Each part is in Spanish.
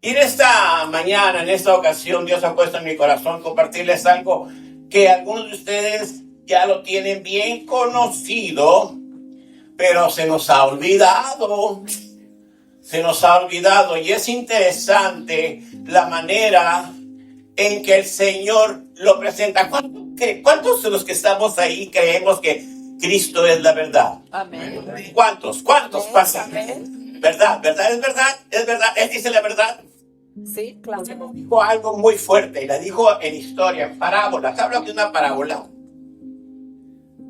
Y en esta mañana, en esta ocasión, Dios ha puesto en mi corazón compartirles algo que algunos de ustedes ya lo tienen bien conocido, pero se nos ha olvidado. Se nos ha olvidado, y es interesante la manera en que el Señor lo presenta. ¿Cuántos de los que estamos ahí creemos que Cristo es la verdad? Amén. ¿Cuántos pasan? ¿Verdad? ¿Es verdad? Él dice la verdad. Sí, claro. Dijo algo muy fuerte y la dijo en historia, en parábola. ¿Sabes lo que es una parábola?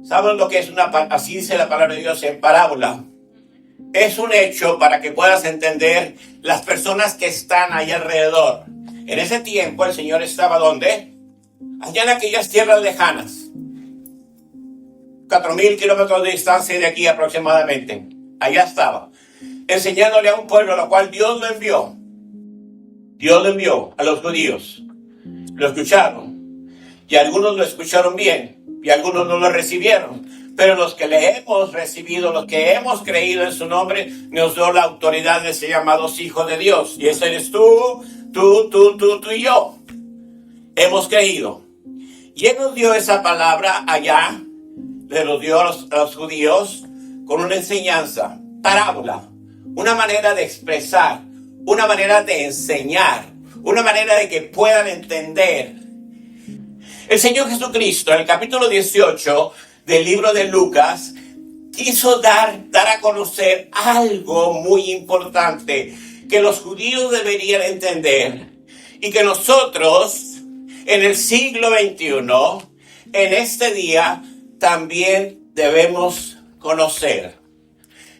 ¿Sabes lo que es una parábola? Así dice la palabra de Dios, en parábola. Es un hecho para que puedas entender las personas que están ahí alrededor. En ese tiempo el Señor estaba ¿dónde? Allá en aquellas tierras lejanas. 4,000 kilómetros de distancia de aquí aproximadamente. Allá estaba. Enseñándole a un pueblo a lo cual Dios lo envió. Dios lo envió a los judíos. Lo escucharon. Y algunos lo escucharon bien. Y algunos no lo recibieron. Pero los que le hemos recibido, los que hemos creído en su nombre, nos dio la autoridad de ser llamados hijos de Dios. Y ese eres tú y yo. Hemos creído. Y Él nos dio esa palabra allá, le lo dio a los judíos con una enseñanza, parábola, una manera de expresar, una manera de enseñar, una manera de que puedan entender. El Señor Jesucristo, en el capítulo 18 del libro de Lucas, quiso dar a conocer algo muy importante que los judíos deberían entender y que nosotros en el siglo XXI, en este día, también debemos conocer.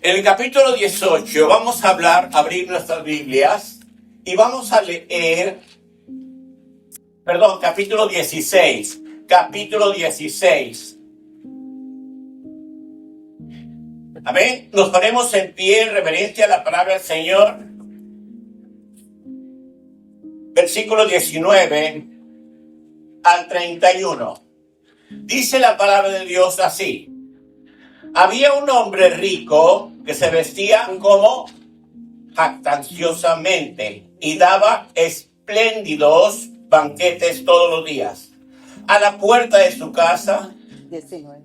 En el capítulo 18 vamos a abrir nuestras Biblias y vamos a leer, capítulo 16. Amén. Nos ponemos en pie en reverencia a la palabra del Señor. Versículo 19 al 31. Dice la palabra de Dios así. Había un hombre rico que se vestía como jactanciosamente y daba espléndidos banquetes todos los días. A la puerta de su casa. 19.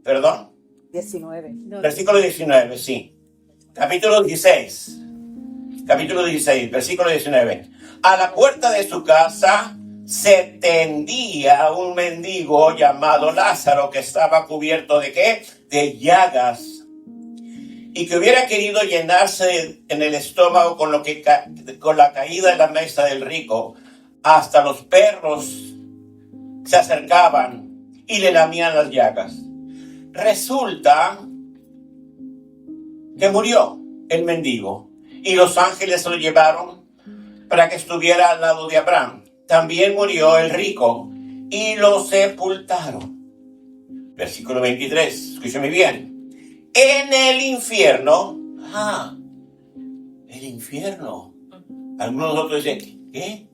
¿Perdón? 19. Versículo 19, sí. Capítulo 16, versículo 19. A la puerta de su casa se tendía un mendigo llamado Lázaro, que estaba cubierto ¿de qué? De llagas, y que hubiera querido llenarse en el estómago con la caída de la mesa del rico. Hasta los perros se acercaban y le lamían las llagas. Resulta que murió el mendigo y los ángeles se lo llevaron para que estuviera al lado de Abraham. También murió el rico y lo sepultaron. Versículo 23, escúchame bien. En el infierno, el infierno. Algunos de nosotros dicen, ¿qué?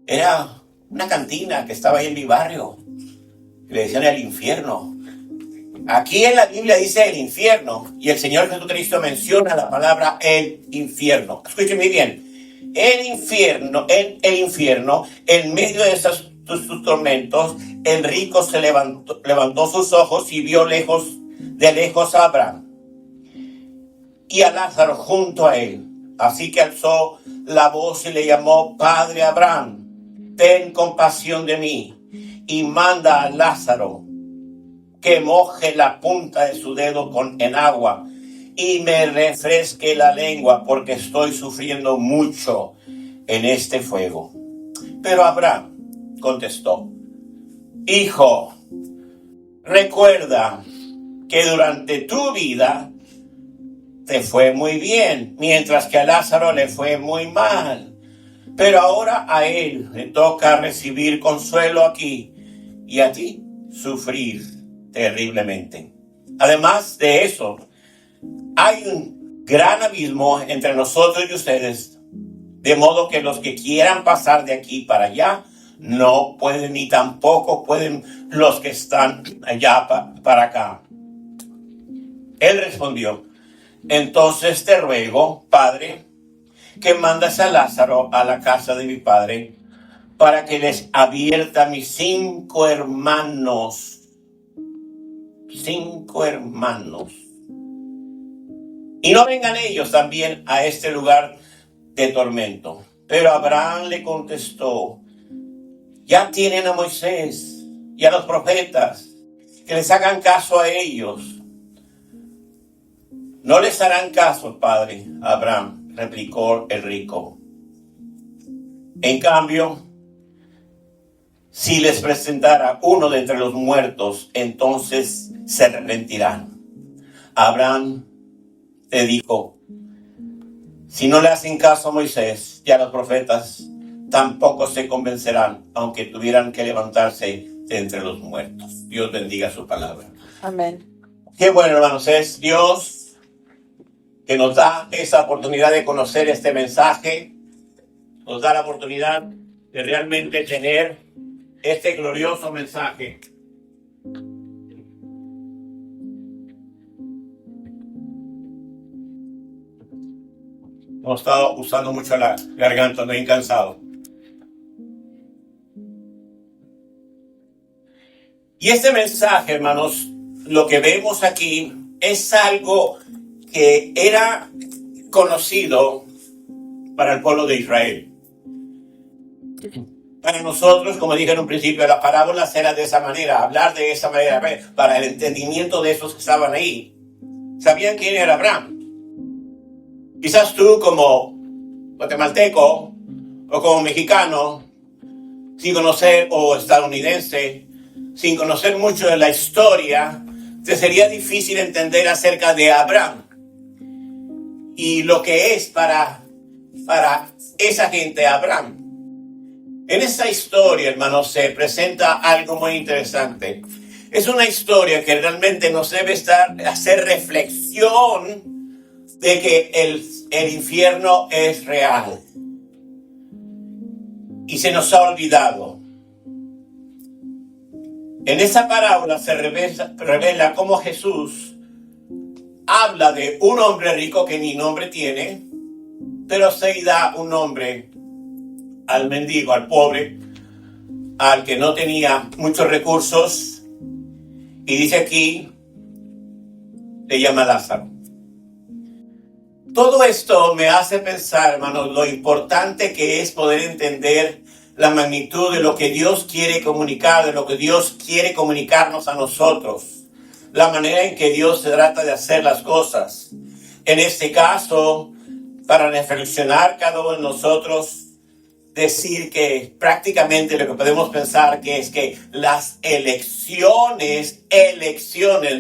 Era una cantina que estaba ahí en mi barrio. Le decían el infierno. Aquí en la Biblia dice el infierno, y el Señor Jesucristo menciona la palabra el infierno. Escúcheme bien. En el infierno, en medio de sus tormentos, el rico se levantó sus ojos y vio de lejos a Abraham y a Lázaro junto a él. Así que alzó la voz y le llamó: Padre Abraham, ten compasión de mí y manda a Lázaro que moje la punta de su dedo en agua y me refresque la lengua, porque estoy sufriendo mucho en este fuego. Pero Abraham contestó: Hijo, recuerda que durante tu vida te fue muy bien, mientras que a Lázaro le fue muy mal. Pero ahora a él le toca recibir consuelo aquí y a ti sufrir terriblemente. Además de eso, hay un gran abismo entre nosotros y ustedes, de modo que los que quieran pasar de aquí para allá no pueden, ni tampoco pueden los que están allá para acá. Él respondió: entonces te ruego, Padre, que mandas a Lázaro a la casa de mi padre para que les advierta a mis 5 hermanos. 5 hermanos. Y no vengan ellos también a este lugar de tormento. Pero Abraham le contestó: ya tienen a Moisés y a los profetas, que les hagan caso a ellos. No les harán caso, padre Abraham, replicó el rico. En cambio, si les presentara uno de entre los muertos, entonces se arrepentirán. Abraham le dijo: si no le hacen caso a Moisés y a los profetas, tampoco se convencerán, aunque tuvieran que levantarse de entre los muertos. Dios bendiga su palabra. Amén. Qué bueno, hermanos, es Dios que nos da esa oportunidad de conocer este mensaje, nos da la oportunidad de realmente tener este glorioso mensaje. Hemos estado usando mucho la garganta, no he cansado. Y este mensaje, hermanos, lo que vemos aquí es algo que era conocido para el pueblo de Israel. Para nosotros, como dije en un principio, las parábolas eran de esa manera, hablar de esa manera, para el entendimiento de esos que estaban ahí. Sabían quién era Abraham. Quizás tú como guatemalteco o como mexicano, sin conocer, o estadounidense, sin conocer mucho de la historia, te sería difícil entender acerca de Abraham y lo que es para esa gente Abraham. En esta historia, hermanos, se presenta algo muy interesante. Es una historia que realmente nos debe hacer reflexión de que el infierno es real. Y se nos ha olvidado. En esa parábola se revela cómo Jesús habla de un hombre rico que ni nombre tiene, pero se da un nombre al mendigo, al pobre, al que no tenía muchos recursos, y dice aquí, le llama Lázaro. Todo esto me hace pensar, hermanos, lo importante que es poder entender la magnitud de lo que Dios quiere comunicar, de lo que Dios quiere comunicarnos a nosotros, la manera en que Dios se trata de hacer las cosas. En este caso, para reflexionar cada uno de nosotros, decir que prácticamente lo que podemos pensar que es que las elecciones,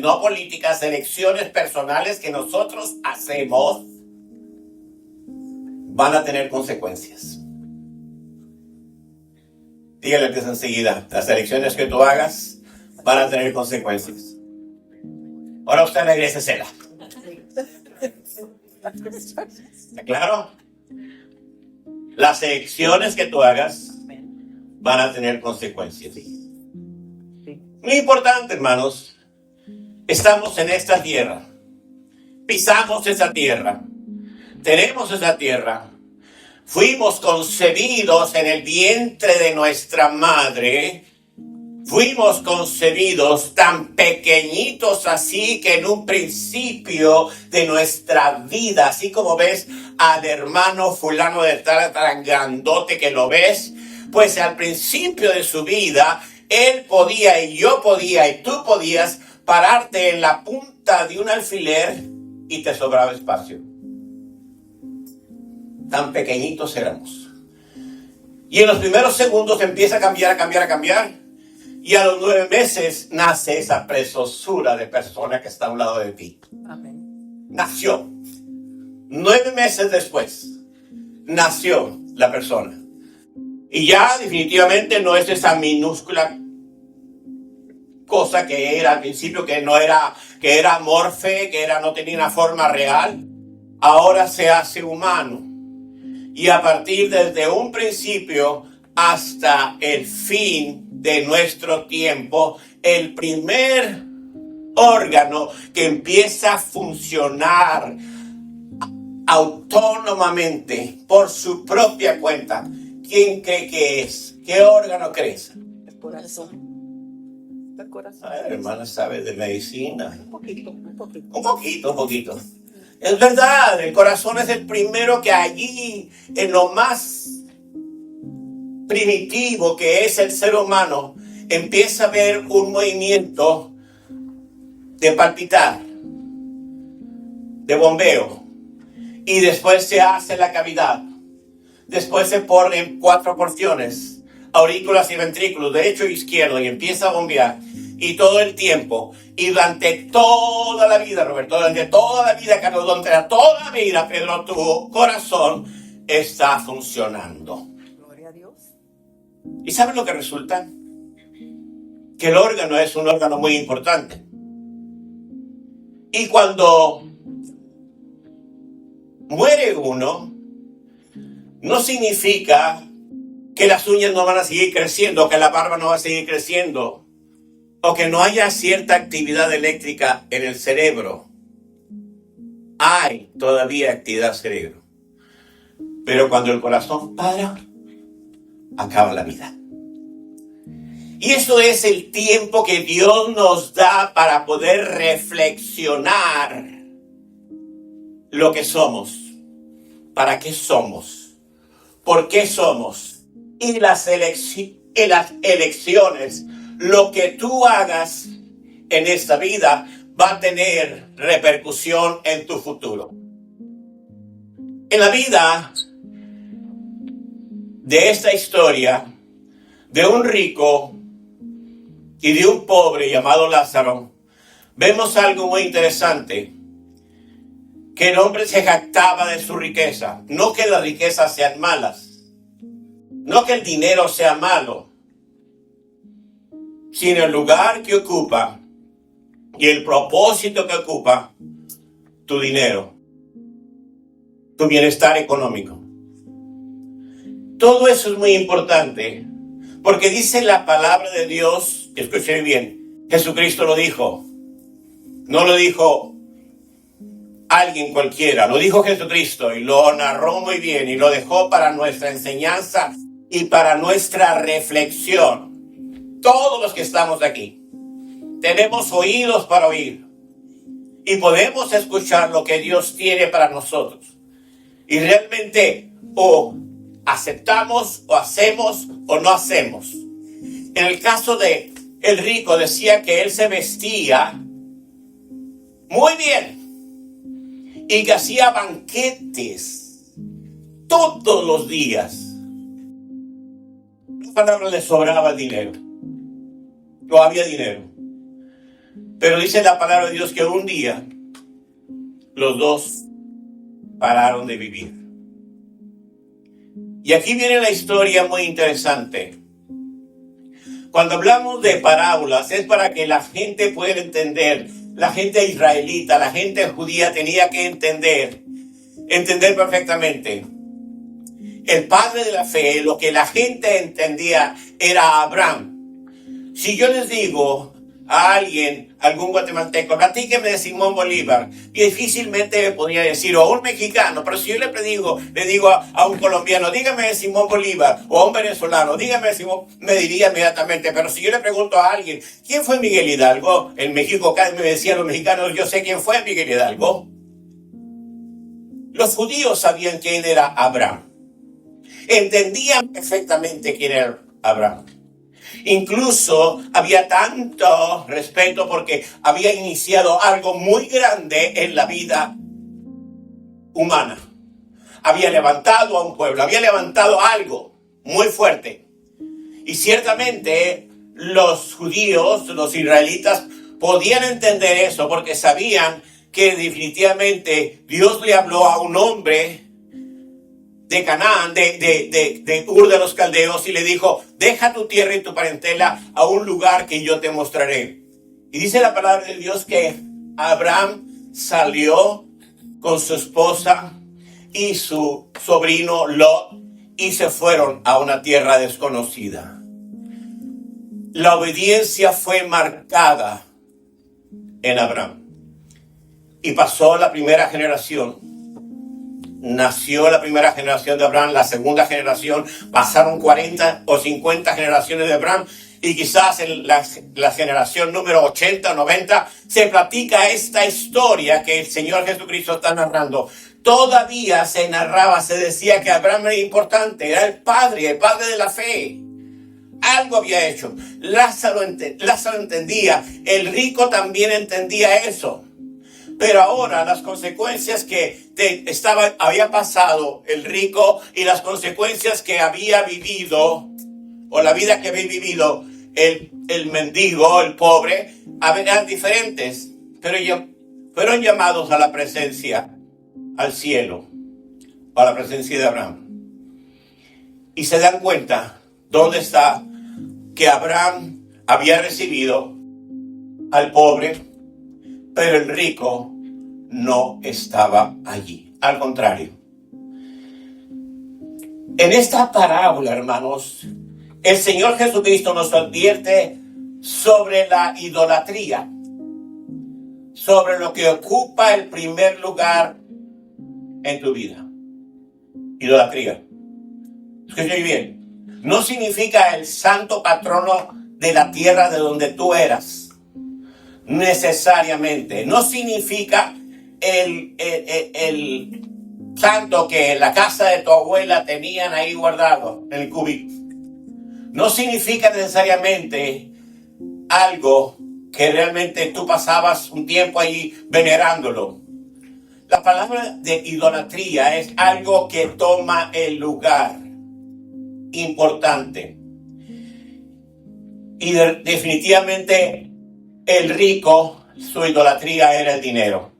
no políticas, elecciones personales que nosotros hacemos van a tener consecuencias. Dígale que es enseguida, las elecciones que tú hagas van a tener consecuencias. Ahora usted regrésesela. ¿Está claro? Las elecciones que tú hagas van a tener consecuencias. Muy importante, hermanos, estamos en esta tierra, pisamos esa tierra, tenemos esa tierra, fuimos concebidos en el vientre de nuestra madre, fuimos concebidos tan pequeñitos así que en un principio de nuestra vida, así como ves al hermano fulano de tal, tan grandote que lo ves, pues al principio de su vida, él podía y yo podía y tú podías pararte en la punta de un alfiler y te sobraba espacio. Tan pequeñitos éramos. Y en los primeros segundos empieza a cambiar. Y a los 9 meses nace esa preciosura de persona que está a un lado de ti. Amén. Nació. 9 meses después, nació la persona. Y ya definitivamente no es esa minúscula cosa que era al principio, que era amorfe, no tenía una forma real. Ahora se hace humano. Y a partir desde un principio hasta el fin de nuestro tiempo, el primer órgano que empieza a funcionar autónomamente, por su propia cuenta. ¿Quién cree que es? ¿Qué órgano crees? El corazón. El corazón. Ay, hermana sabe de medicina. Un poquito, un poquito. Un poquito. Es verdad, el corazón es el primero que allí, en lo más primitivo que es el ser humano, empieza a ver un movimiento de palpitar, de bombeo, y después se hace la cavidad. Después se ponen 4 porciones, aurículas y ventrículos, derecho e izquierdo, y empieza a bombear. Y todo el tiempo, y durante toda la vida, Roberto, durante toda la vida, Carlos, durante toda la vida, Pedro, tu corazón está funcionando. Gloria a Dios. ¿Y saben lo que resulta? Que el órgano es un órgano muy importante. Y cuando muere uno, no significa que las uñas no van a seguir creciendo, que la barba no va a seguir creciendo, o que no haya cierta actividad eléctrica en el cerebro. Hay todavía actividad cerebro. Pero cuando el corazón para, acaba la vida. Y eso es el tiempo que Dios nos da para poder reflexionar lo que somos, para qué somos, por qué somos, y las elecciones. Lo que tú hagas en esta vida va a tener repercusión en tu futuro. En la vida de esta historia de un rico y de un pobre llamado Lázaro, vemos algo muy interesante. Que el hombre se jactaba de su riqueza. No que las riquezas sean malas, no que el dinero sea malo, sino el lugar que ocupa y el propósito que ocupa tu dinero, tu bienestar económico. Todo eso es muy importante, porque dice la palabra de Dios, escuchen bien, Jesucristo lo dijo, no lo dijo alguien cualquiera, lo dijo Jesucristo y lo narró muy bien y lo dejó para nuestra enseñanza y para nuestra reflexión. Todos los que estamos aquí tenemos oídos para oír y podemos escuchar lo que Dios tiene para nosotros. Y realmente o aceptamos o hacemos o no hacemos. En el caso de el rico decía que él se vestía muy bien y que hacía banquetes todos los días. La palabra le sobraba dinero. No había dinero. Pero dice la palabra de Dios que un día los dos pararon de vivir. Y aquí viene la historia muy interesante. Cuando hablamos de parábolas es para que la gente pueda entender. La gente israelita, la gente judía tenía que entender perfectamente. El padre de la fe, lo que la gente entendía era Abraham. Si yo les digo a alguien, algún guatemalteco, platíqueme de Simón Bolívar, difícilmente me podría decir, o un mexicano, pero si yo le digo a un colombiano, dígame de Simón Bolívar, o a un venezolano, dígame de Simón, me diría inmediatamente. Pero si yo le pregunto a alguien, ¿quién fue Miguel Hidalgo? En México me decían los mexicanos, yo sé quién fue Miguel Hidalgo. Los judíos sabían quién era Abraham. Entendían perfectamente quién era Abraham. Incluso había tanto respeto porque había iniciado algo muy grande en la vida humana. Había levantado a un pueblo, había levantado algo muy fuerte. Y ciertamente los judíos, los israelitas, podían entender eso porque sabían que definitivamente Dios le habló a un hombre de Canaán, de Ur de los Caldeos, y le dijo, deja tu tierra y tu parentela a un lugar que yo te mostraré. Y dice la palabra de Dios que Abraham salió con su esposa y su sobrino Lot y se fueron a una tierra desconocida. La obediencia fue marcada en Abraham. Y pasó la primera generación. nació la primera generación de Abraham, la segunda generación, pasaron 40 o 50 generaciones de Abraham, y quizás en la generación número 80 o 90 se platica esta historia que el Señor Jesucristo está narrando. Todavía se narraba, se decía que Abraham era importante, era el padre de la fe. Algo había hecho. Lázaro entendía, el rico también entendía eso. Pero ahora las consecuencias que había pasado el rico y las consecuencias que había vivido, o la vida que había vivido el mendigo, el pobre, eran diferentes. Pero ellos fueron llamados a la presencia, al cielo, a la presencia de Abraham. Y se dan cuenta dónde está que Abraham había recibido al pobre, pero el rico no estaba allí. Al contrario. En esta parábola, hermanos, el Señor Jesucristo nos advierte sobre la idolatría, sobre lo que ocupa el primer lugar en tu vida. Idolatría. Escuchen bien. No significa el santo patrono de la tierra de donde tú eras. Necesariamente. No significa el santo que en la casa de tu abuela tenían ahí guardado en el cubito. No significa necesariamente algo que realmente tú pasabas un tiempo ahí venerándolo. La palabra de idolatría es algo que toma el lugar importante. Y definitivamente el rico, su idolatría era el dinero.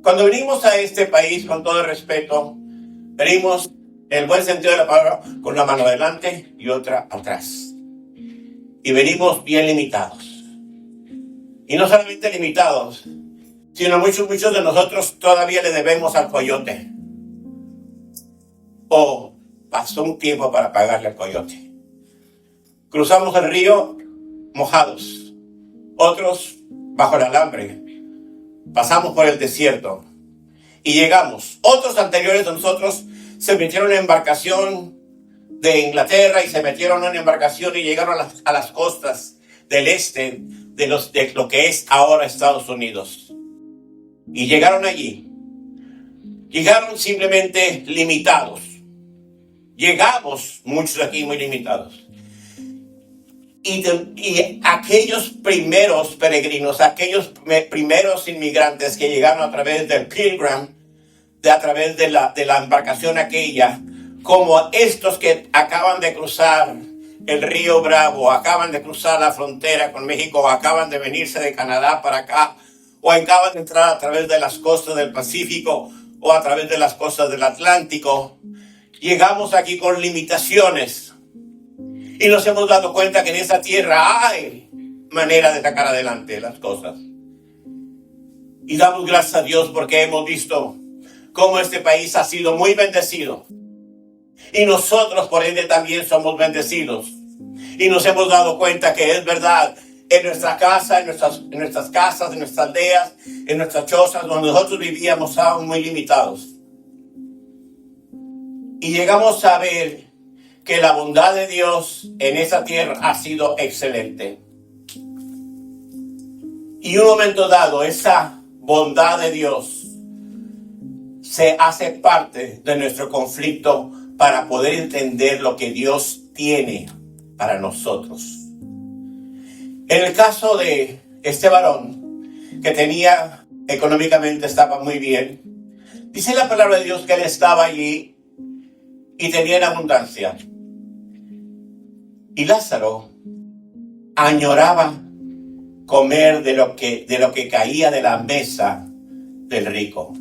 Cuando venimos a este país, con todo el respeto, venimos en el buen sentido de la palabra, con una mano adelante y otra atrás. Y venimos bien limitados. Y no solamente limitados, sino muchos de nosotros todavía le debemos al coyote. O pasó un tiempo para pagarle al coyote. Cruzamos el río mojados, otros bajo el alambre. Pasamos por el desierto y llegamos. Otros anteriores a nosotros se metieron en embarcación de Inglaterra y se metieron en embarcación y llegaron a las costas del este de lo que es ahora Estados Unidos. Y llegaron allí. Llegaron simplemente limitados. Llegamos, muchos aquí muy limitados. Y aquellos primeros peregrinos, aquellos primeros inmigrantes que llegaron a través del Pilgrim, a través de la embarcación aquella, como estos que acaban de cruzar el río Bravo, acaban de cruzar la frontera con México, acaban de venirse de Canadá para acá, o acaban de entrar a través de las costas del Pacífico o a través de las costas del Atlántico. Llegamos aquí con limitaciones y nos hemos dado cuenta que en esa tierra hay manera de sacar adelante las cosas. Y damos gracias a Dios porque hemos visto cómo este país ha sido muy bendecido. Y nosotros por ende también somos bendecidos. Y nos hemos dado cuenta que es verdad, en nuestra casa, en nuestras casas, en nuestras aldeas, en nuestras chozas, donde nosotros vivíamos, estaban muy limitados. Y llegamos a ver que la bondad de Dios en esa tierra ha sido excelente. Y en un momento dado, esa bondad de Dios se hace parte de nuestro conflicto para poder entender lo que Dios tiene para nosotros. En el caso de este varón, que tenía, económicamente estaba muy bien, dice la palabra de Dios que él estaba allí y tenía en abundancia. Y Lázaro añoraba comer de lo que caía de la mesa del rico.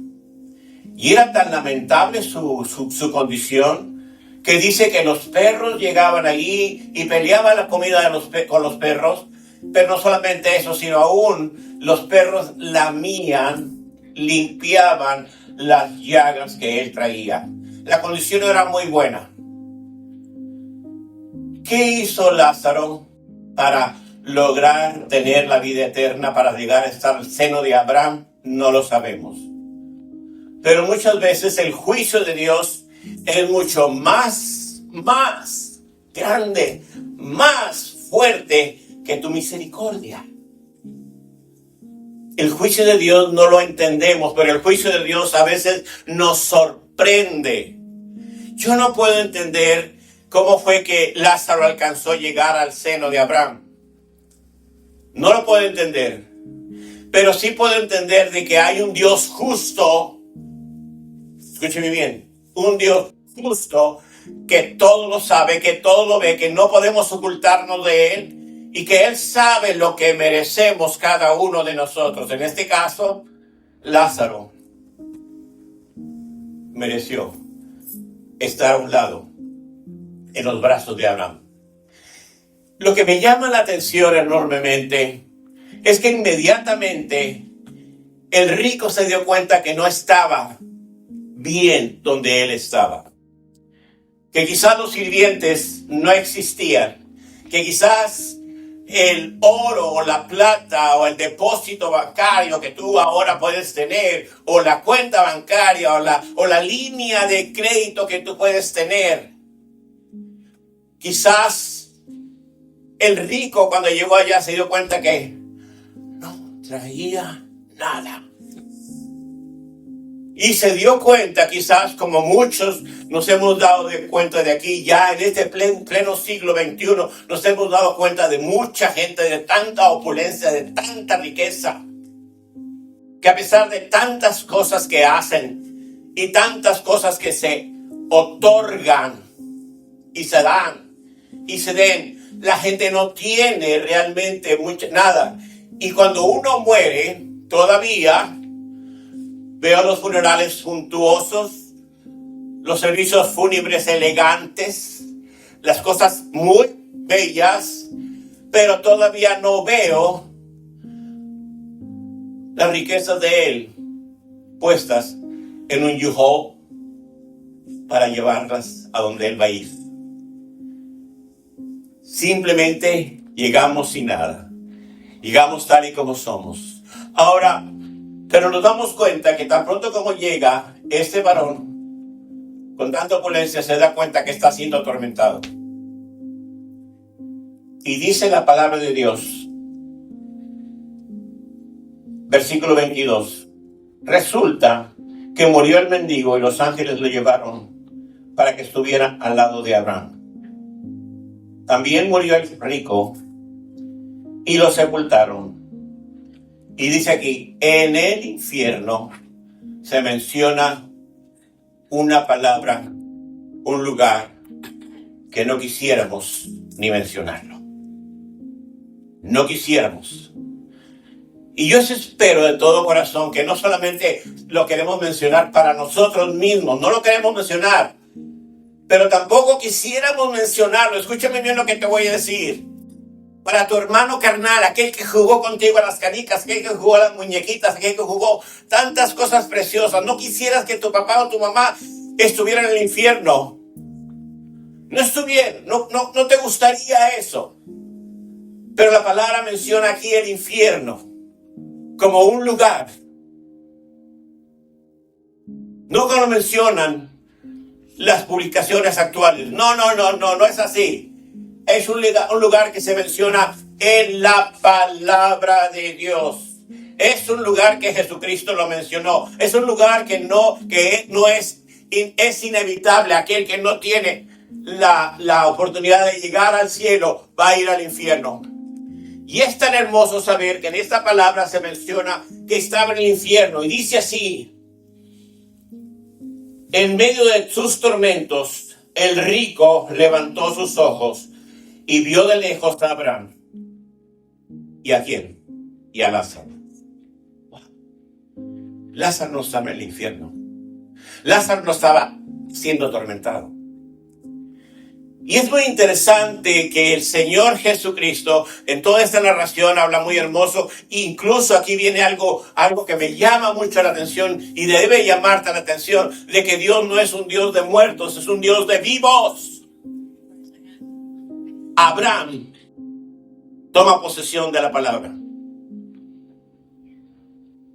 Y era tan lamentable su condición que dice que los perros llegaban allí y peleaban la comida con los perros. Pero no solamente eso, sino aún los perros lamían, limpiaban las llagas que él traía. La condición era muy buena. ¿Qué hizo Lázaro para lograr tener la vida eterna, para llegar a estar al seno de Abraham? No lo sabemos. Pero muchas veces el juicio de Dios es mucho más grande, más fuerte que tu misericordia. El juicio de Dios no lo entendemos, pero el juicio de Dios a veces nos sorprende. Yo no puedo entender cómo fue que Lázaro alcanzó a llegar al seno de Abraham. No lo puedo entender. Pero sí puedo entender de que hay un Dios justo. Escúcheme bien. Un Dios justo que todo lo sabe, que todo lo ve, que no podemos ocultarnos de Él. Y que Él sabe lo que merecemos cada uno de nosotros. En este caso, Lázaro mereció estar a un lado, en los brazos de Abraham. Lo que me llama la atención enormemente es que inmediatamente el rico se dio cuenta que no estaba bien donde él estaba. Que quizás los sirvientes no existían. Que quizás el oro o la plata o el depósito bancario que tú ahora puedes tener, o la cuenta bancaria o la línea de crédito que tú puedes tener. Quizás el rico cuando llegó allá se dio cuenta que no traía nada. Y se dio cuenta, quizás como muchos nos hemos dado cuenta de aquí, ya en este pleno siglo XXI, nos hemos dado cuenta de mucha gente, de tanta opulencia, de tanta riqueza, que a pesar de tantas cosas que hacen y tantas cosas que se otorgan y se dan y se den, la gente no tiene realmente nada. Y cuando uno muere, todavía veo los funerales suntuosos, los servicios fúnebres elegantes, las cosas muy bellas, pero todavía no veo las riquezas de él puestas en un U-Haul para llevarlas a donde él va a ir. Simplemente llegamos sin nada. Llegamos tal y como somos. Ahora, pero nos damos cuenta que tan pronto como llega este varón, con tanta opulencia, se da cuenta que está siendo atormentado. Y dice la palabra de Dios, versículo 22. Resulta que murió el mendigo y los ángeles lo llevaron para que estuviera al lado de Abraham. También murió el rico y lo sepultaron. Y dice aquí, en el infierno se menciona una palabra, un lugar que no quisiéramos ni mencionarlo. No quisiéramos. Y yo espero de todo corazón que no solamente lo queremos mencionar para nosotros mismos, no lo queremos mencionar, pero tampoco quisiéramos mencionarlo. Escúchame bien lo que te voy a decir. Para tu hermano carnal, aquel que jugó contigo a las canicas, aquel que jugó a las muñequitas, aquel que jugó tantas cosas preciosas. No quisieras que tu papá o tu mamá estuvieran en el infierno. No te gustaría eso. Pero la palabra menciona aquí el infierno como un lugar. No como lo mencionan las publicaciones actuales. No es así. Es un lugar que se menciona en la palabra de Dios. Es un lugar que Jesucristo lo mencionó. Es un lugar que no es inevitable. Aquel que no tiene la oportunidad de llegar al cielo va a ir al infierno. Y es tan hermoso saber que en esta palabra se menciona que estaba en el infierno. Y dice así: en medio de sus tormentos, el rico levantó sus ojos y vio de lejos a Abraham. ¿Y a quién? Y a Lázaro. Lázaro no estaba en el infierno. Lázaro no estaba siendo atormentado. Y es muy interesante que el Señor Jesucristo en toda esta narración habla muy hermoso. Incluso aquí viene algo que me llama mucho la atención y debe llamarte la atención, de que Dios no es un Dios de muertos, es un Dios de vivos. Abraham toma posesión de la palabra.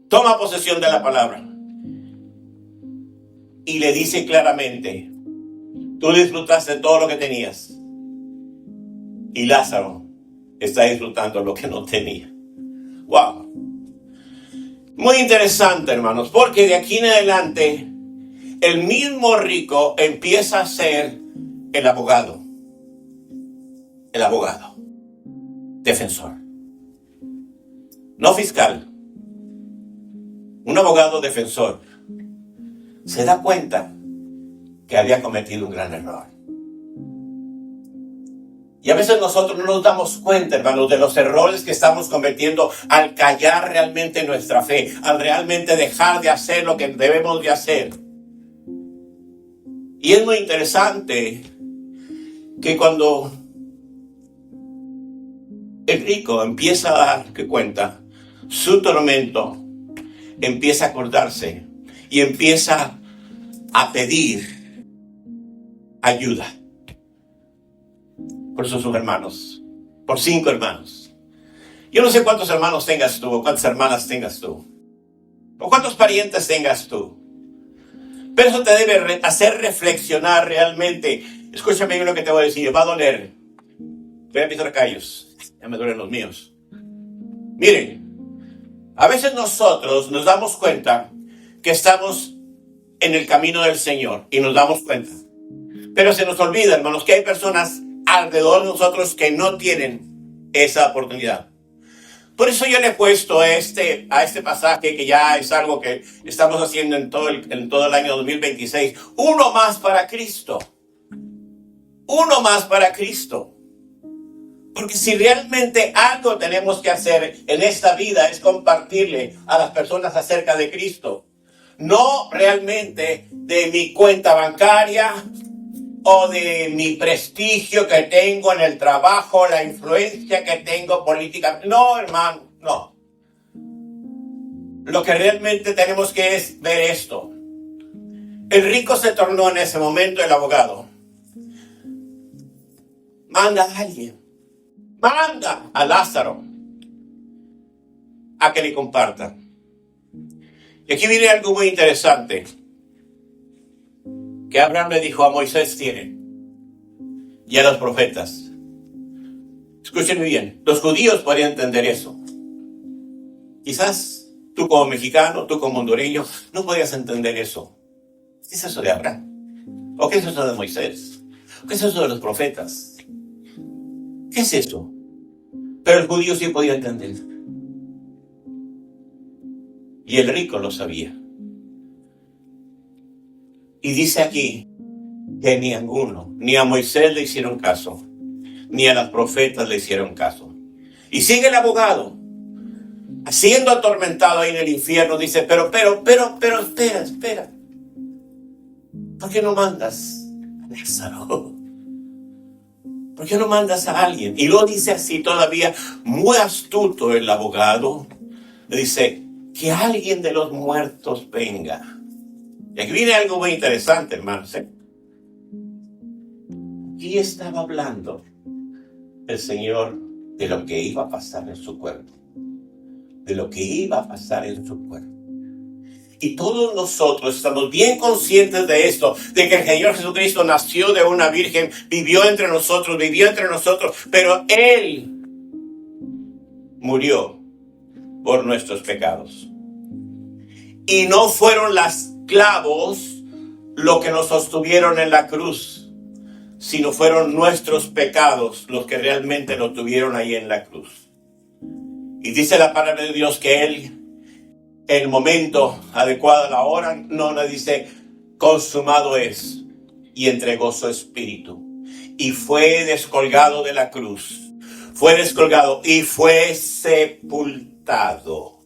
Toma posesión de la palabra. y le dice claramente: tú disfrutaste todo lo que tenías, y Lázaro está disfrutando lo que no tenía. Wow. Muy interesante, hermanos, porque de aquí en adelante el mismo rico empieza a ser el abogado, defensor, no fiscal, un abogado defensor. Se da cuenta que había cometido un gran error. Y a veces nosotros no nos damos cuenta, hermanos, de los errores que estamos cometiendo al callar realmente nuestra fe, al realmente dejar de hacer lo que debemos de hacer. Y es muy interesante que cuando el rico empieza a dar cuenta, su tormento empieza a acordarse y empieza a pedir ayuda por sus hermanos, por 5 hermanos. Yo no sé cuántos hermanos tengas tú, o cuántas hermanas tengas tú, o cuántos parientes tengas tú, pero eso te debe hacer reflexionar realmente. Escúchame bien lo que te voy a decir, va a doler. Voy a pisar callos, ya me duelen los míos. Miren, a veces nosotros nos damos cuenta que estamos en el camino del Señor y nos damos cuenta, pero se nos olvida, hermanos, que hay personas alrededor de nosotros que no tienen esa oportunidad. Por eso yo le he puesto a este pasaje, que ya es algo que estamos haciendo en todo el año 2026, uno más para Cristo. Uno más para Cristo. Porque si realmente algo tenemos que hacer en esta vida es compartirle a las personas acerca de Cristo. No realmente de mi cuenta bancaria o de mi prestigio que tengo en el trabajo, la influencia que tengo política. No, hermano, no. Lo que realmente tenemos que es ver esto. El rico se tornó en ese momento el abogado. Manda a alguien. Manda a Lázaro a que le comparta. Y aquí viene algo muy interesante. Que Abraham le dijo a Moisés y a los profetas. Escúchenme bien, los judíos podrían entender eso. Quizás tú como mexicano, tú como hondureño, no podías entender eso. ¿Qué es eso de Abraham? ¿O qué es eso de Moisés? ¿O qué es eso de los profetas? ¿Qué es eso? Pero el judío sí podía entender. Y el rico lo sabía. Y dice aquí que ni a ninguno, ni a Moisés le hicieron caso, ni a los profetas le hicieron caso. Y sigue el abogado, siendo atormentado ahí en el infierno, dice, pero, espera. ¿Por qué no mandas a Lázaro? ¿Por qué no mandas a alguien? Y lo dice así todavía, muy astuto el abogado, le dice, que alguien de los muertos venga. Y aquí viene algo muy interesante, hermanos. Aquí estaba hablando el Señor de lo que iba a pasar en su cuerpo. De lo que iba a pasar en su cuerpo. Y todos nosotros estamos bien conscientes de esto, de que el Señor Jesucristo nació de una virgen, vivió entre nosotros, pero Él murió por nuestros pecados. Y no fueron las clavos lo que nos sostuvieron en la cruz, sino fueron nuestros pecados los que realmente nos tuvieron ahí en la cruz. Y dice la palabra de Dios que Él, el momento adecuado, la hora, no dice, consumado es, y entregó su espíritu. Y fue descolgado de la cruz, fue descolgado y fue sepultado.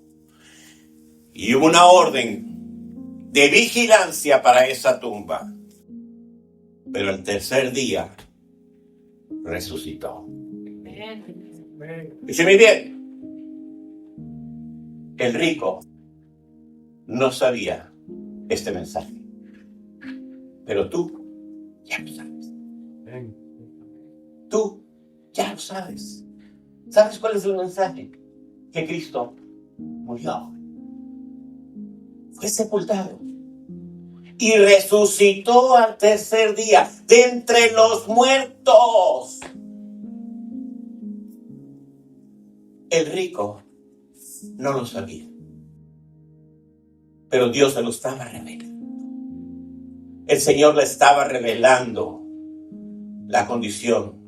Y hubo una orden de vigilancia para esa tumba. Pero el tercer día resucitó. Escúcheme bien. El rico no sabía este mensaje. Pero tú ya lo sabes. Tú ya lo sabes. ¿Sabes cuál es el mensaje? Que Cristo murió. Fue sepultado y resucitó al tercer día de entre los muertos. El rico no lo sabía, pero Dios se lo estaba revelando. El Señor le estaba revelando la condición.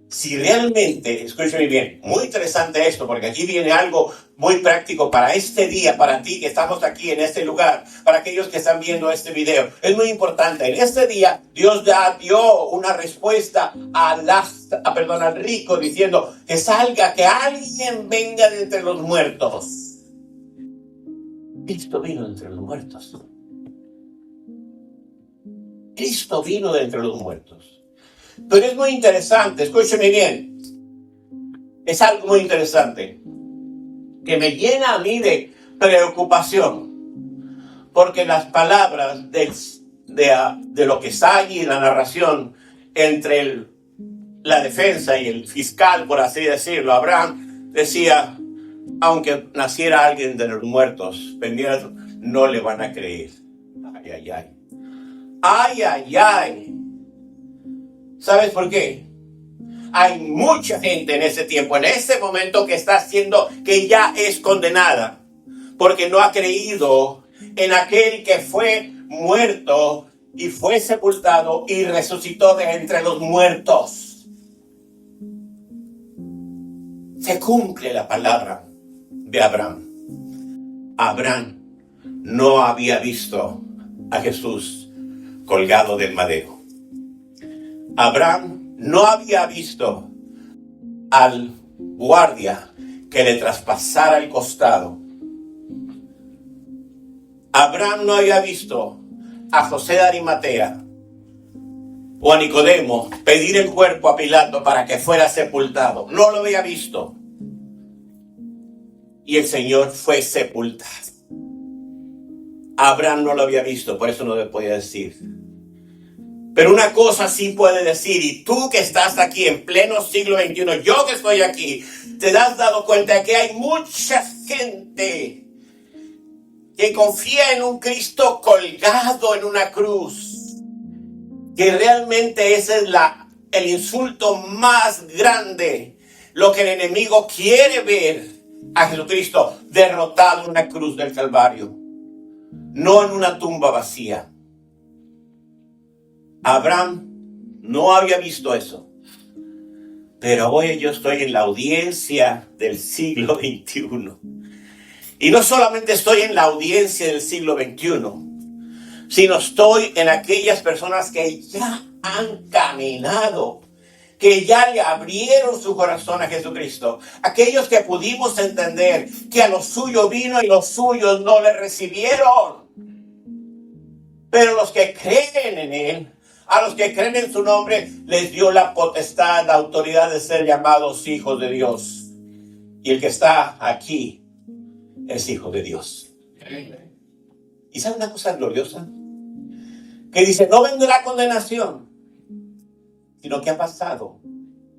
Si realmente, escúchame bien, muy interesante esto, porque aquí viene algo muy práctico para este día, para ti que estamos aquí en este lugar, para aquellos que están viendo este video. Es muy importante. En este día, Dios ya dio una respuesta al rico, diciendo que salga, que alguien venga de entre los muertos. Cristo vino de entre los muertos. Cristo vino de entre los muertos. Pero es muy interesante, escúcheme bien. Es algo muy interesante que me llena a mí de preocupación. Porque las palabras de lo que está allí en la narración entre la defensa y el fiscal, por así decirlo, Abraham decía, aunque naciera alguien de los muertos, no le van a creer. Ay, ay, ay. Ay, ay, ay. ¿Sabes por qué? Hay mucha gente en ese tiempo, en ese momento, que ya es condenada, porque no ha creído en aquel que fue muerto y fue sepultado y resucitó de entre los muertos. Se cumple la palabra de Abraham. Abraham no había visto a Jesús colgado del madero. Abraham no había visto al guardia que le traspasara el costado. Abraham no había visto a José de Arimatea o a Nicodemo pedir el cuerpo a Pilato para que fuera sepultado. No lo había visto. Y el Señor fue sepultado. Abraham no lo había visto, por eso no le podía decir. Pero una cosa sí puede decir, y tú que estás aquí en pleno siglo XXI, yo que estoy aquí, te has dado cuenta de que hay mucha gente que confía en un Cristo colgado en una cruz, que realmente ese es el insulto más grande, lo que el enemigo quiere ver a Jesucristo derrotado en una cruz del Calvario, no en una tumba vacía. Abraham no había visto eso. Pero hoy yo estoy en la audiencia del siglo XXI. Y no solamente estoy en la audiencia del siglo XXI, sino estoy en aquellas personas que ya han caminado, que ya le abrieron su corazón a Jesucristo. Aquellos que pudimos entender que a los suyos vino y los suyos no le recibieron. Pero los que creen en Él, a los que creen en su nombre, les dio la potestad, la autoridad de ser llamados hijos de Dios. Y el que está aquí es hijo de Dios. ¿Y sabe una cosa gloriosa? Que dice, no vendrá condenación, sino que ha pasado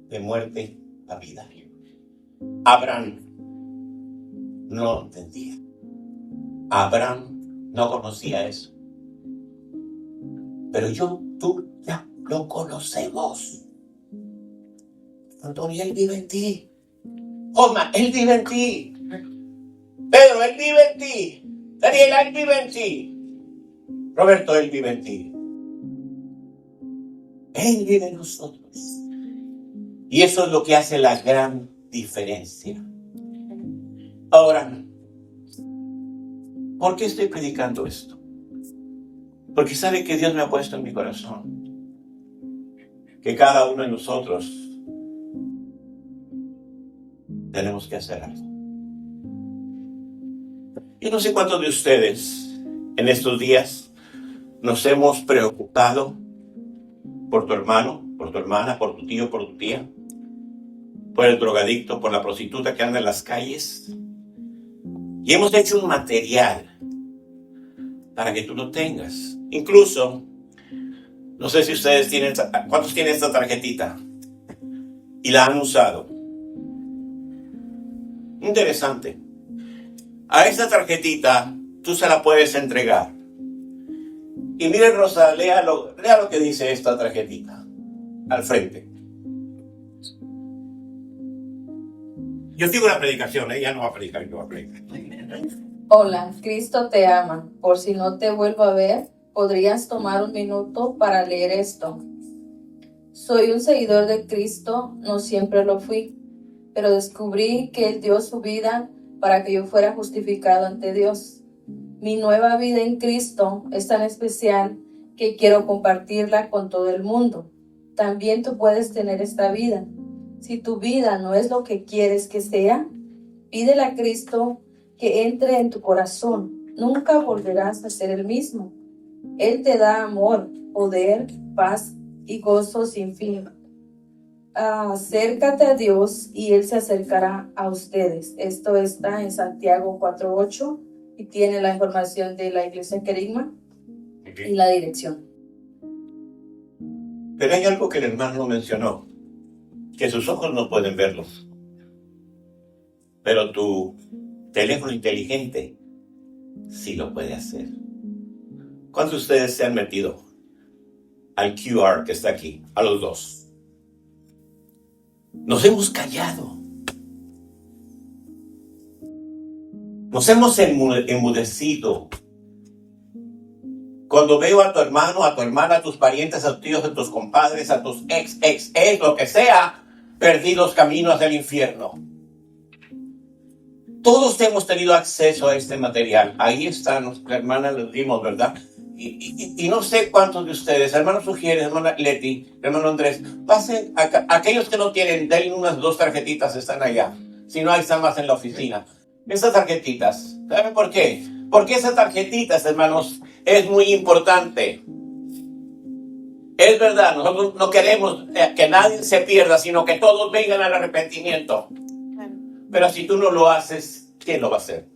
de muerte a vida. Abraham no lo entendía. Abraham no conocía eso. Pero tú ya lo conocemos. Antonio, Él vive en ti. Osma, Él vive en ti. Pedro, Él vive en ti. Daniela, Él vive en ti. Roberto, Él vive en ti. Él vive en nosotros. Y eso es lo que hace la gran diferencia. Ahora, ¿por qué estoy predicando esto? Porque sabe que Dios me ha puesto en mi corazón que cada uno de nosotros tenemos que hacer algo. Yo no sé cuántos de ustedes en estos días nos hemos preocupado por tu hermano, por tu hermana, por tu tío, por tu tía, por el drogadicto, por la prostituta que anda en las calles. Y hemos hecho un material para que tú lo tengas. Incluso, no sé si ustedes tienen, ¿cuántos tienen esta tarjetita? Y la han usado. Interesante. A esta tarjetita tú se la puedes entregar. Y miren, Rosa, lea lo que dice esta tarjetita al frente. Yo sigo la predicación, ella no va a predicar, yo voy a predicar. Hola, Cristo te ama. Por si no te vuelvo a ver, ¿podrías tomar un minuto para leer esto? Soy un seguidor de Cristo, no siempre lo fui, pero descubrí que Él dio su vida para que yo fuera justificado ante Dios. Mi nueva vida en Cristo es tan especial que quiero compartirla con todo el mundo. También tú puedes tener esta vida. Si tu vida no es lo que quieres que sea, pídele a Cristo que entre en tu corazón. Nunca volverás a ser el mismo. Él te da amor, poder, paz y gozo sin fin. Acércate a Dios y Él se acercará a ustedes. Esto está en Santiago 4:8 y tiene la información de la Iglesia Querigma y la dirección. Pero hay algo que el hermano mencionó, que sus ojos no pueden verlos, pero tu teléfono inteligente sí lo puede hacer. ¿Cuántos de ustedes se han metido al QR que está aquí? A los dos. Nos hemos callado. Nos hemos enmudecido. Cuando veo a tu hermano, a tu hermana, a tus parientes, a tus tíos, a tus compadres, a tus ex, lo que sea, perdidos caminos del infierno. Todos hemos tenido acceso a este material. Ahí está, nuestra hermana, les dimos, ¿verdad? Y no sé cuántos de ustedes, hermano Sugiere, hermana Leti, hermano Andrés, pasen acá. Aquellos que no tienen, denle unas 2 tarjetitas, están allá. Si no, ahí están más en la oficina. Esas tarjetitas, ¿saben por qué? Porque esas tarjetitas, hermanos, es muy importante. Es verdad, nosotros no queremos que nadie se pierda, sino que todos vengan al arrepentimiento. Pero si tú no lo haces, ¿quién lo va a hacer?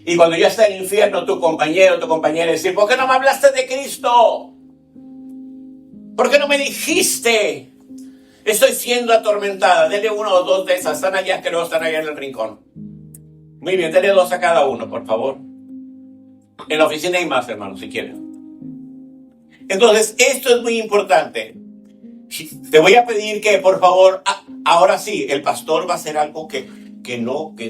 Y cuando ya está en el infierno, tu compañero, tu compañera, dice, ¿por qué no me hablaste de Cristo? ¿Por qué no me dijiste? Estoy siendo atormentada. Dele 1 o 2 de esas. Están allá, creo, están allá en el rincón. Muy bien, dele 2 a cada uno, por favor. En la oficina hay más, hermanos, si quieren. Entonces, esto es muy importante. Te voy a pedir que, por favor, ahora sí, el pastor va a hacer algo que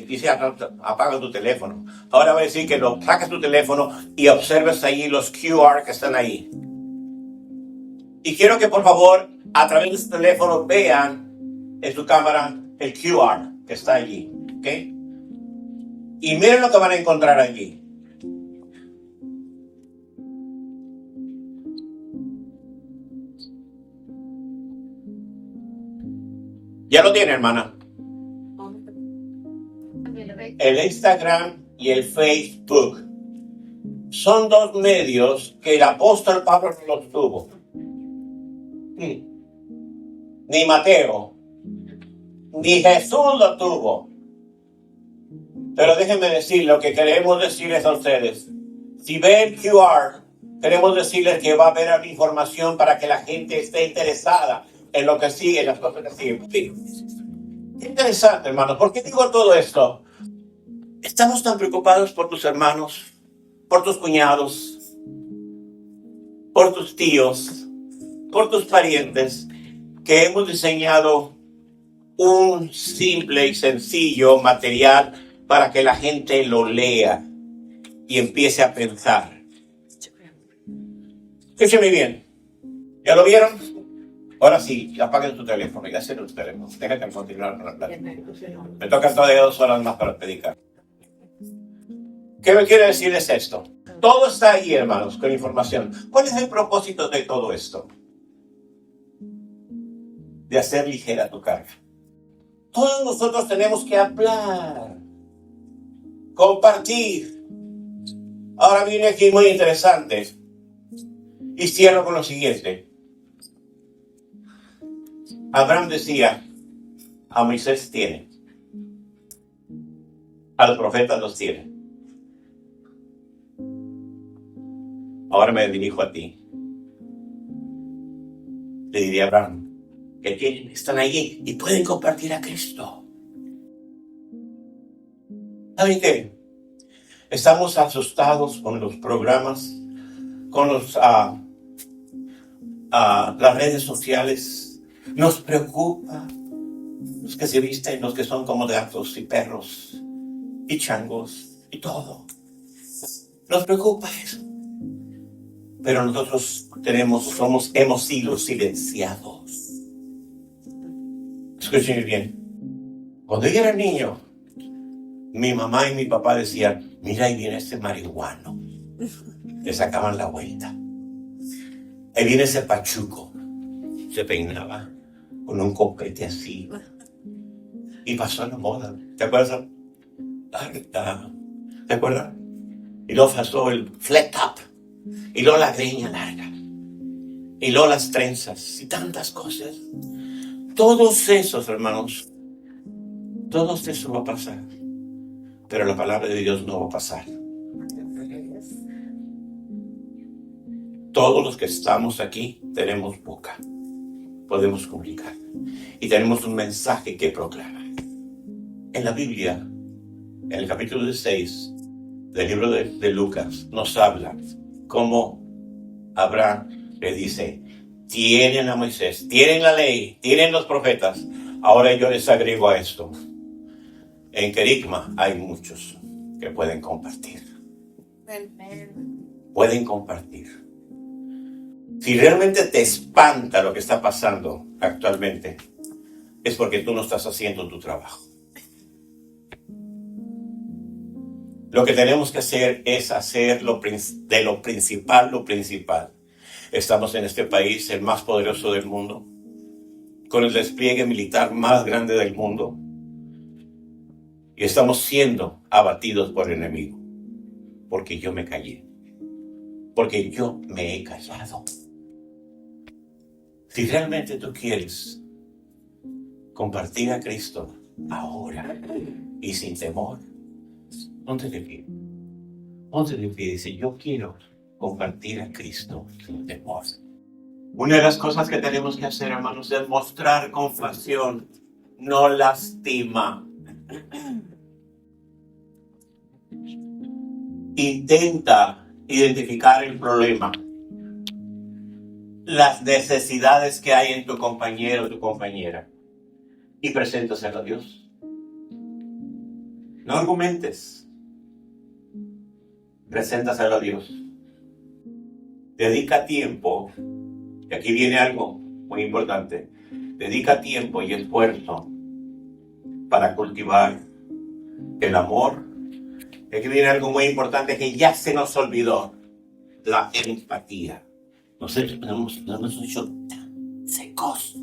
dice, apaga tu teléfono. Ahora va a decir que sacas tu teléfono y observes ahí los QR que están ahí. Y quiero que, por favor, a través de su teléfono vean en su cámara el QR que está allí. ¿Ok? Y miren lo que van a encontrar allí. ¿Ya lo tiene, hermana? El Instagram y el Facebook son 2 medios que el apóstol Pablo no los tuvo. Ni Mateo, ni Jesús lo tuvo. Pero déjenme decir lo que queremos decirles a ustedes. Si ven QR, queremos decirles que va a haber información para que la gente esté interesada en lo que sigue, en las cosas que siguen. Sí. Interesante, hermanos. ¿Por qué digo todo esto? Estamos tan preocupados por tus hermanos, por tus cuñados, por tus tíos, por tus parientes, que hemos diseñado un simple y sencillo material para que la gente lo lea y empiece a pensar. Escúcheme bien. ¿Ya lo vieron? Ahora sí, apaguen tu teléfono. Ya sé tu teléfono. Déjate continuar con la plática. Me tocan todavía 2 horas más para predicar. ¿Qué me quiere decir es esto? Todo está ahí, hermanos, con información. ¿Cuál es el propósito de todo esto? De hacer ligera tu carga. Todos nosotros tenemos que hablar, compartir. Ahora viene aquí muy interesante. Y cierro con lo siguiente. Abraham decía, a Moisés tiene, a los profetas los tiene. Ahora me dirijo a ti. Le diría a Abraham, que tienen, están allí y pueden compartir a Cristo. ¿Saben qué? Estamos asustados con los programas, con las redes sociales. Nos preocupa los que se visten, los que son como gatos y perros y changos y todo. Nos preocupa eso. Pero nosotros hemos sido silenciados. Escuchen bien. Cuando yo era niño, mi mamá y mi papá decían, mira, ahí viene ese marihuano. Le sacaban la vuelta. Ahí viene ese pachuco. Se peinaba con un copete así. Y pasó la moda. ¿Te acuerdas? ¿Te acuerdas? Y luego pasó el flat top. Y luego la greña larga. Y luego las trenzas. Y tantas cosas. Todos esos, hermanos. Todo eso va a pasar. Pero la palabra de Dios no va a pasar. Todos los que estamos aquí tenemos boca. Podemos comunicar. Y tenemos un mensaje que proclamar. En la Biblia, en el capítulo 6 del libro de Lucas, nos habla cómo Abraham le dice, tienen a Moisés, tienen la ley, tienen los profetas. Ahora yo les agrego a esto. En Querigma hay muchos que pueden compartir. Pueden compartir. Si realmente te espanta lo que está pasando actualmente, es porque tú no estás haciendo tu trabajo. Lo que tenemos que hacer es hacer de lo principal, lo principal. Estamos en este país, el más poderoso del mundo, con el despliegue militar más grande del mundo, y estamos siendo abatidos por el enemigo, porque yo me callé, porque yo me he callado. Si realmente tú quieres compartir a Cristo ahora y sin temor, ponte de pie. Ponte de pie y dice, yo quiero compartir a Cristo sin temor. Una de las cosas que tenemos que hacer, hermanos, es mostrar compasión, no lastima. Intenta identificar el problema, las necesidades que hay en tu compañero o tu compañera y preséntaselo a Dios. No argumentes. Preséntaselo a Dios. Dedica tiempo, y aquí viene algo muy importante. Dedica tiempo y esfuerzo para cultivar el amor. Y aquí viene algo muy importante que ya se nos olvidó: la empatía. Nosotros nos hemos hecho tan secos.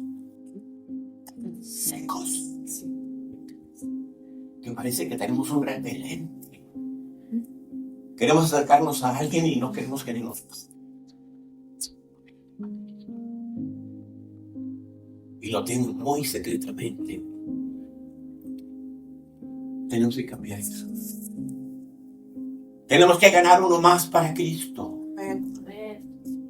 Que parece que tenemos un gran Belén. Queremos acercarnos a alguien y no queremos que nos pase. Y lo tengo muy secretamente. Tenemos que cambiar eso. Tenemos que ganar uno más para Cristo.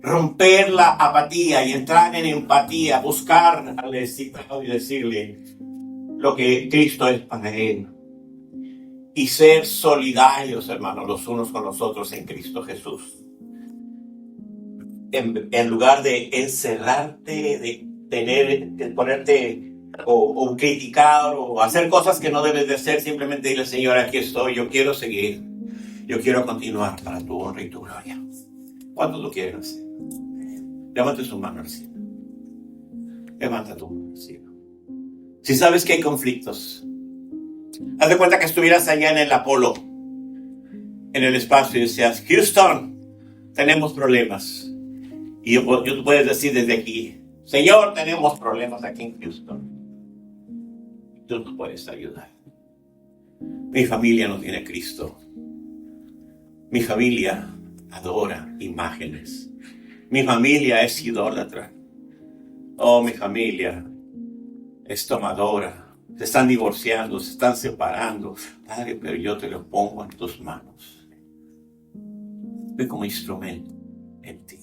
Romper la apatía y entrar en empatía. Buscar al necesitado y decirle lo que Cristo es para él. Y ser solidarios, hermanos, los unos con los otros en Cristo Jesús. En lugar de encerrarte, de ponerte o criticar o hacer cosas que no debes de hacer, simplemente dile: Señor, aquí estoy, yo quiero seguir, yo quiero continuar para tu honra y tu gloria. ¿Cuántos lo quieren hacer? Levante su mano al cielo. Levanta tu mano al cielo. Si sabes que hay conflictos, haz de cuenta que estuvieras allá en el Apolo, en el espacio, y decías: Houston, tenemos problemas. Y tú puedes decir desde aquí: Señor, tenemos problemas aquí en Houston. Tú nos puedes ayudar. Mi familia no tiene Cristo. Mi familia adora imágenes. Mi familia es idólatra. Oh, mi familia es tomadora. Se están divorciando, se están separando. Padre, pero yo te lo pongo en tus manos. Ve como instrumento en ti.